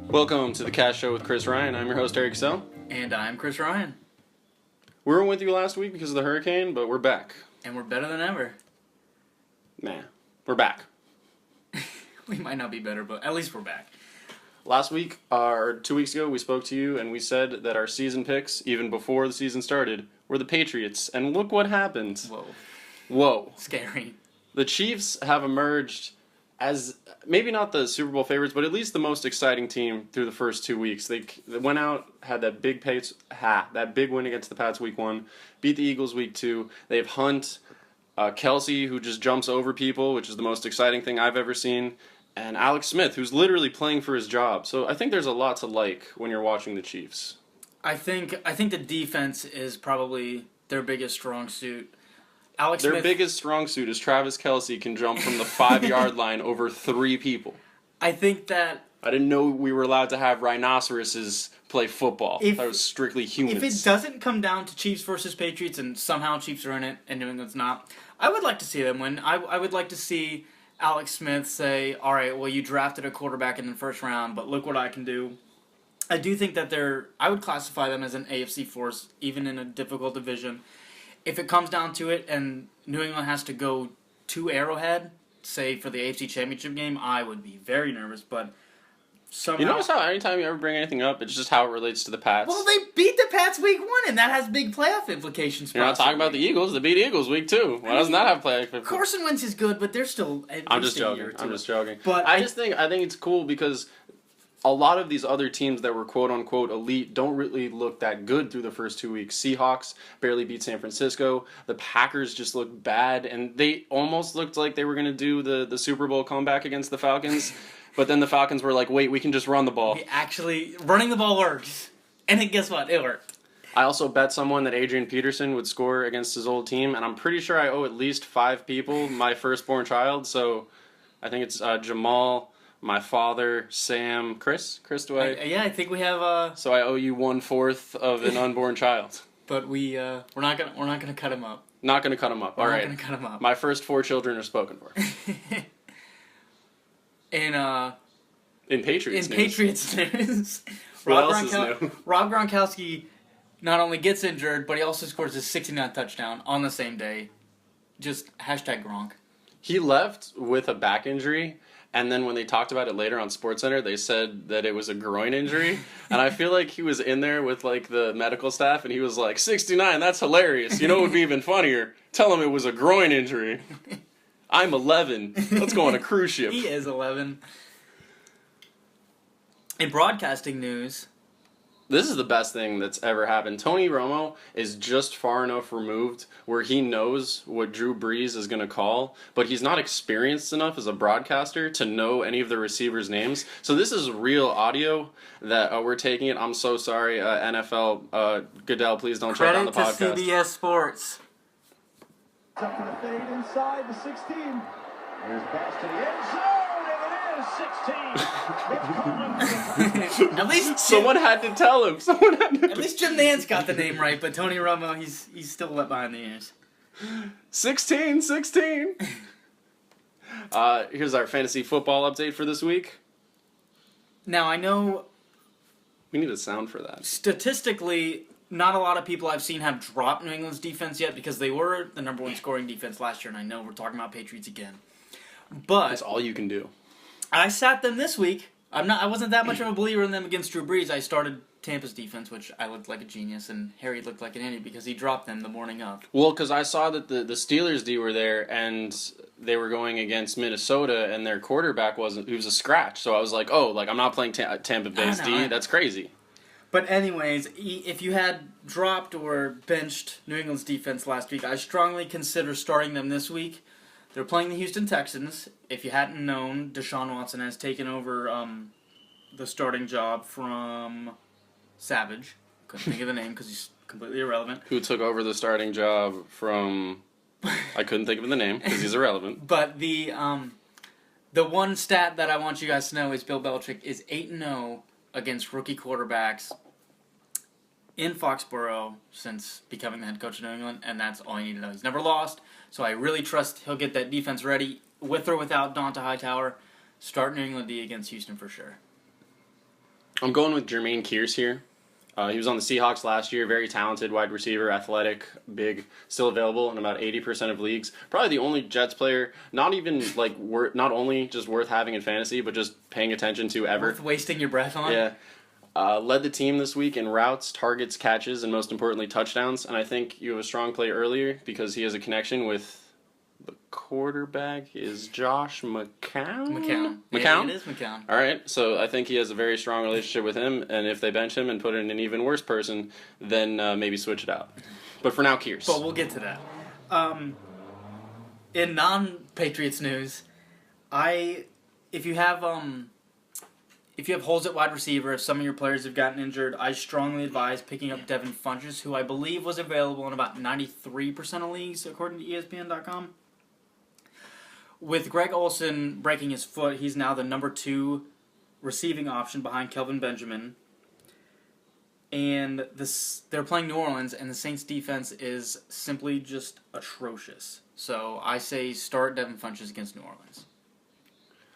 Welcome to the Kas Show with Chris Ryan. I'm your host, Kas Show. And I'm Chris Ryan. We weren't with you last week because of the hurricane, but we're back. And we're better than ever. Nah, we're back. We might not be better, but at least we're back. Last week, or 2 weeks ago, we spoke to you and we said that our season picks, even before the season started, were the Patriots. And look what happened. Whoa. Scary. The Chiefs have emerged as maybe not the Super Bowl favorites, but at least the most exciting team through the first 2 weeks. They went out, had that big win against the Pats week 1, beat the Eagles week 2. They have Hunt, Kelsey, who just jumps over people, which is the most exciting thing I've ever seen, and Alex Smith, who's literally playing for his job. So I think there's a lot to like when you're watching the Chiefs. I think the defense is probably their biggest strong suit. Their biggest strong suit is Travis Kelce can jump from the 5-yard line over 3 people. I think that... I didn't know we were allowed to have rhinoceroses play football. That was strictly humans. If it doesn't come down to Chiefs versus Patriots and somehow Chiefs are in it and New England's not, I would like to see them win. I would like to see Alex Smith say, all right, well, you drafted a quarterback in the first round, but look what I can do. I do think that I would classify them as an AFC force, even in a difficult division. If it comes down to it and New England has to go to Arrowhead, say for the AFC Championship game, I would be very nervous, but somehow... You notice how anytime you ever bring anything up, it's just how it relates to the Pats? Well, they beat the Pats week 1, and that has big playoff implications. You're not talking about the Eagles. They beat Eagles week 2. Why doesn't that have playoff implications? Carson Wentz is good, but they're still... I'm just joking. But I think it's cool because a lot of these other teams that were quote-unquote elite don't really look that good through the first 2 weeks. Seahawks barely beat San Francisco. The Packers just looked bad, and they almost looked like they were going to do the Super Bowl comeback against the Falcons. But then the Falcons were like, wait, we can just run the ball. Actually, running the ball works. And then guess what? It worked. I also bet someone that Adrian Peterson would score against his old team, and I'm pretty sure I owe at least 5 people my firstborn child. So I think it's Jamal, my father, Sam, Chris. Chris, do I? Yeah, I think we have. So I owe you 1/4 of an unborn child. But we're not gonna cut him up. Not gonna cut him up. All right. Not gonna cut him up. My first 4 children are spoken for. In Patriots news, Rob Gronkowski not only gets injured, but he also scores his 69th touchdown on the same day. Just #Gronk. He left with a back injury, and then when they talked about it later on SportsCenter, they said that it was a groin injury. And I feel like he was in there with like the medical staff, and he was like, 69, that's hilarious. You know what would be even funnier? Tell him it was a groin injury. I'm 11. Let's go on a cruise ship. He is 11. In broadcasting news... This is the best thing that's ever happened. Tony Romo is just far enough removed where he knows what Drew Brees is going to call, but he's not experienced enough as a broadcaster to know any of the receivers' names. So this is real audio that we're taking it. I'm so sorry, NFL. Goodell, please don't shut down the podcast. Credit to CBS Sports. Up to the fade inside the 16. Here's pass to the end zone, and it is 16. At least someone had to tell him. At least Jim Nantz got the name right, but Tony Romo, he's still wet behind the ears. 16. Here's our fantasy football update for this week. Now I know we need a sound for that. Statistically, not a lot of people I've seen have dropped New England's defense yet because they were the number 1 scoring defense last year, and I know we're talking about Patriots again. But that's all you can do. I sat them this week. I wasn't that much of a believer in them against Drew Brees. I started Tampa's defense, which I looked like a genius, and Harry looked like an idiot because he dropped them the morning of. Well, because I saw that the Steelers D were there, and they were going against Minnesota, and their quarterback he was a scratch. So I was like, I'm not playing Tampa Bay's D. That's crazy. But anyways, if you had dropped or benched New England's defense last week, I strongly consider starting them this week. They're playing the Houston Texans. If you hadn't known, Deshaun Watson has taken over the starting job from Savage. Couldn't think of the name because he's completely irrelevant. Who took over the starting job from... I couldn't think of the name because he's irrelevant. But the one stat that I want you guys to know is Bill Belichick is 8-0 against rookie quarterbacks in Foxborough since becoming the head coach of New England, and that's all you need to know. He's never lost, so I really trust he'll get that defense ready, with or without Donta Hightower. Start New England D against Houston for sure. I'm going with Jermaine Kearse here. He was on the Seahawks last year. Very talented wide receiver, athletic, big, still available in about 80% of leagues. Probably the only Jets player, not even like not only just worth having in fantasy, but just paying attention to ever. Worth wasting your breath on. Yeah. Led the team this week in routes, targets, catches, and most importantly, touchdowns. And I think you have a strong play earlier because he has a connection with the quarterback is Josh McCown. Yeah, it is McCown. All right, so I think he has a very strong relationship with him, and if they bench him and put in an even worse person, then maybe switch it out. But for now, Kearse. But we'll get to that. In non-Patriots news, if you have holes at wide receiver, if some of your players have gotten injured, I strongly advise picking up Devin Funchess, who I believe was available in about 93% of leagues, according to ESPN.com. With Greg Olsen breaking his foot, he's now the number 2 receiving option behind Kelvin Benjamin. And they're playing New Orleans, and the Saints' defense is simply just atrocious. So I say start Devin Funchess against New Orleans.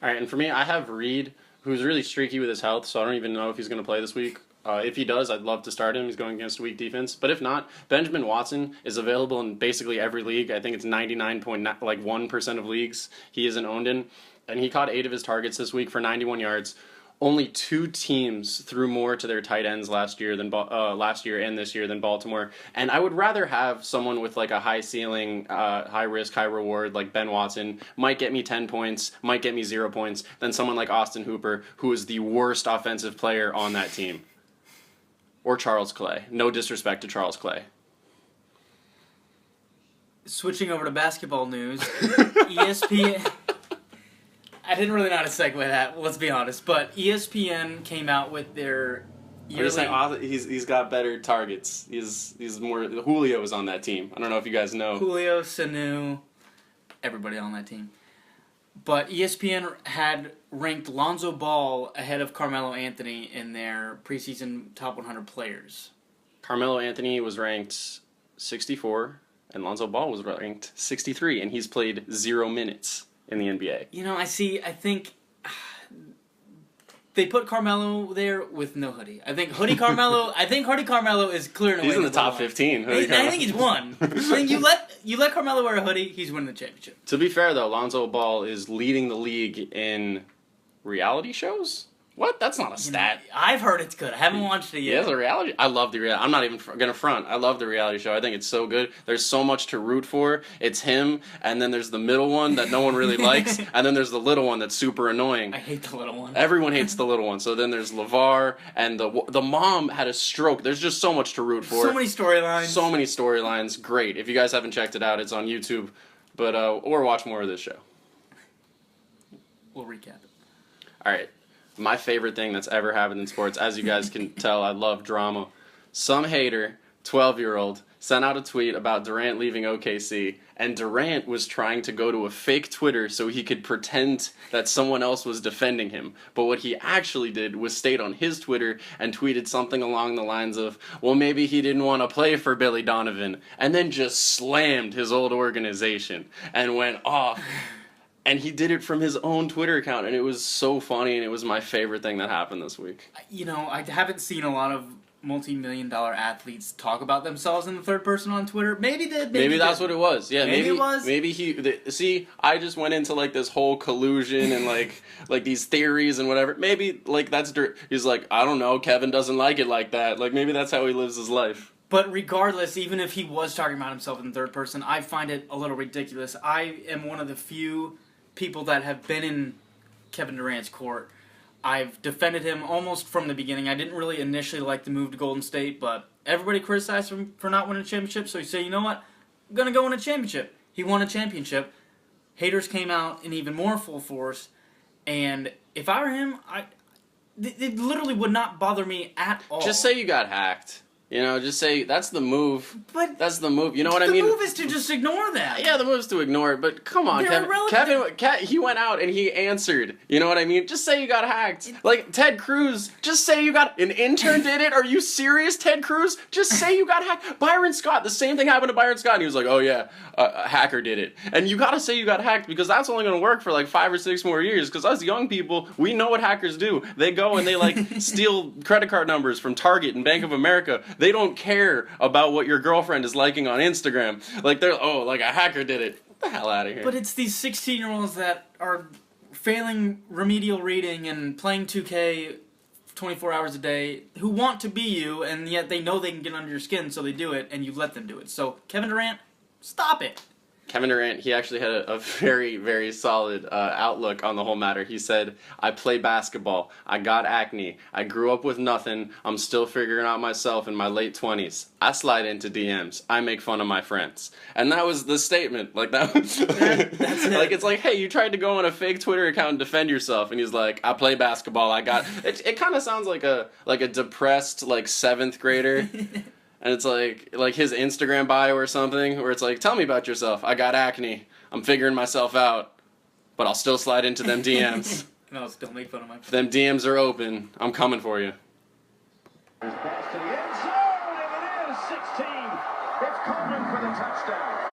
All right, and for me, I have Reed, who's really streaky with his health, so I don't even know if he's going to play this week. If he does, I'd love to start him. He's going against a weak defense. But if not, Benjamin Watson is available in basically every league. I think it's 99.1% of leagues he isn't owned in. And he caught 8 of his targets this week for 91 yards. Only 2 teams threw more to their tight ends last year and this year than Baltimore. And I would rather have someone with like a high ceiling, high risk, high reward like Ben Watson, might get me 10 points, might get me 0 points, than someone like Austin Hooper, who is the worst offensive player on that team. Or Charles Clay. No disrespect to Charles Clay. Switching over to basketball news, ESPN... I didn't really know how to segue that, let's be honest, but ESPN came out with their yearly... He's got better targets. He's more... Julio was on that team. I don't know if you guys know. Julio, Sanu, everybody on that team. But ESPN had ranked Lonzo Ball ahead of Carmelo Anthony in their preseason top 100 players. Carmelo Anthony was ranked 64, and Lonzo Ball was ranked 63, and he's played 0 minutes in the NBA. You know, I think they put Carmelo there with no hoodie. I think Hoodie Carmelo is clear and away. He's in the top 15. I think he's won. I think you let Carmelo wear a hoodie, he's winning the championship. To be fair, though, Lonzo Ball is leading the league in reality shows? What? That's not a stat. I've heard it's good. I haven't watched it yet. Yeah, it's a reality. I love the reality. I'm not even going to front. I love the reality show. I think it's so good. There's so much to root for. It's him, and then there's the middle one that no one really likes, and then there's the little one that's super annoying. I hate the little one. Everyone hates the little one. So then there's LeVar, and the mom had a stroke. There's just so much to root for. So many storylines. So many storylines. Great. If you guys haven't checked it out, it's on YouTube. But or watch more of this show. We'll recap it. All right. My favorite thing that's ever happened in sports, as you guys can tell, I love drama. Some hater, 12-year-old, sent out a tweet about Durant leaving OKC, and Durant was trying to go to a fake Twitter so he could pretend that someone else was defending him. But what he actually did was stayed on his Twitter and tweeted something along the lines of, well, maybe he didn't want to play for Billy Donovan, and then just slammed his old organization and went off. And he did it from his own Twitter account, and it was so funny, and it was my favorite thing that happened this week. You know, I haven't seen a lot of multi-million-dollar athletes talk about themselves in the third person on Twitter. Maybe that's what it was. Yeah, maybe it was. Maybe see, I just went into like this whole collusion and like these theories and whatever. Maybe like he's like, I don't know, Kevin doesn't like it like that. Like maybe that's how he lives his life. But regardless, even if he was talking about himself in third person, I find it a little ridiculous. I am one of the few people that have been in Kevin Durant's court. I've defended him almost from the beginning. I didn't really initially like the move to Golden State, but everybody criticized him for not winning a championship, so he said, you know what, I'm going to go win a championship. He won a championship. Haters came out in even more full force, and if I were him, it literally would not bother me at all. Just say you got hacked. You know, just say that's the move. But That's the move. You know what I the mean? move is to just ignore that. Yeah, the move's to ignore it, but come on, They're Kevin, he went out and he answered. You know what I mean? Just say you got hacked. Like Ted Cruz, just say you got an intern did it. Are you serious, Ted Cruz? Just say you got hacked. Byron Scott, the same thing happened to Byron Scott, and he was like, "Oh yeah, a hacker did it." And you gotta say you got hacked because that's only gonna work for like 5 or 6 more years. Because us young people, we know what hackers do. They go and they like steal credit card numbers from Target and Bank of America. They don't care about what your girlfriend is liking on Instagram. Like they're like a hacker did it. Get the hell out of here. But it's these 16-year-olds that are failing remedial reading and playing 2K 24 hours a day who want to be you, and yet they know they can get under your skin, so they do it, and you let them do it. So, Kevin Durant, stop it. Kevin Durant, he actually had a very, very solid outlook on the whole matter. He said, I play basketball. I got acne. I grew up with nothing. I'm still figuring out myself in my late 20s. I slide into DMs. I make fun of my friends. And that was the statement. Like, that's it. Like, it's like, hey, you tried to go on a fake Twitter account and defend yourself. And he's like, I play basketball. I got... It kind of sounds like a depressed, like, 7th grader. And it's like his Instagram bio or something, where it's like, tell me about yourself. I got acne. I'm figuring myself out. But I'll still slide into them DMs. No, still make fun of my friends. Them DMs are open. I'm coming for you. There's pass to the end zone, and it is 16. It's Coleman for the touchdown.